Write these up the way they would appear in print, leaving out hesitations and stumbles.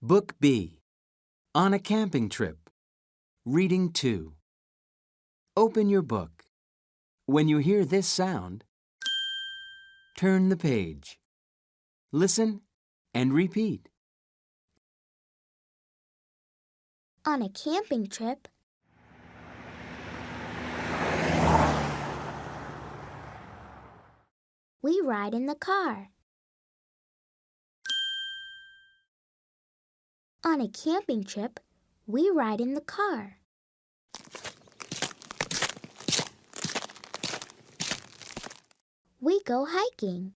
Book B. On a Camping Trip. Reading 2. Open your book. When you hear this sound, turn the page. Listen and repeat. On a camping trip, we ride in the car. On a camping trip, we ride in the car. We go hiking.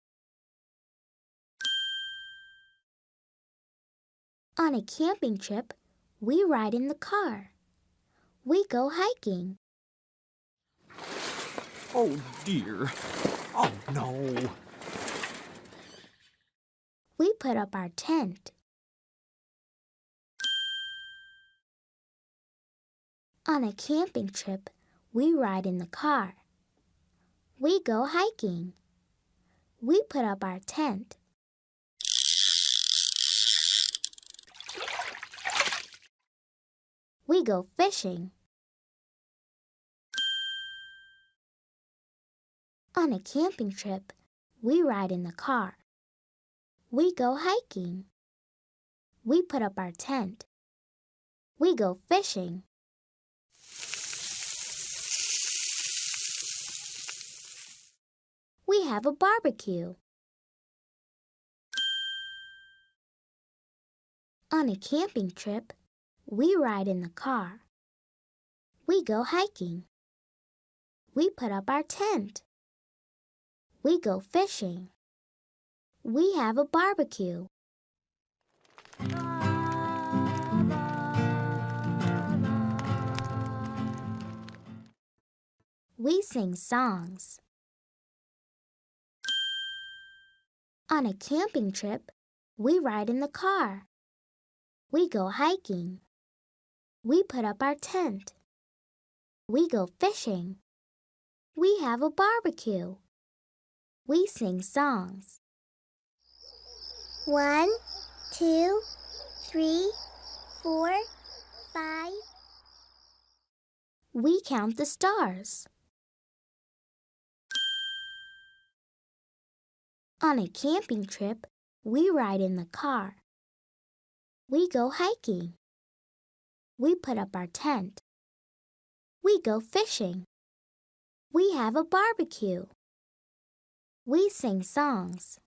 On a camping trip, we ride in the car. We go hiking. Oh dear. Oh no. We put up our tent. On a camping trip, we ride in the car. We go hiking. We put up our tent. We go fishing. On a camping trip, we ride in the car. We go hiking. We put up our tent. We go fishing. We have a barbecue. On a camping trip, we ride in the car. We go hiking. We put up our tent. We go fishing. We have a barbecue. We sing songs. On a camping trip, we ride in the car. We go hiking. We put up our tent. We go fishing. We have a barbecue. We sing songs. 1, 2, 3, 4, 5. We count the stars. On a camping trip, we ride in the car. We go hiking. We put up our tent. We go fishing. We have a barbecue. We sing songs.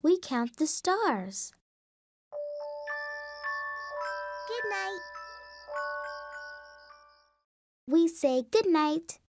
We count the stars. Good night. We say good night.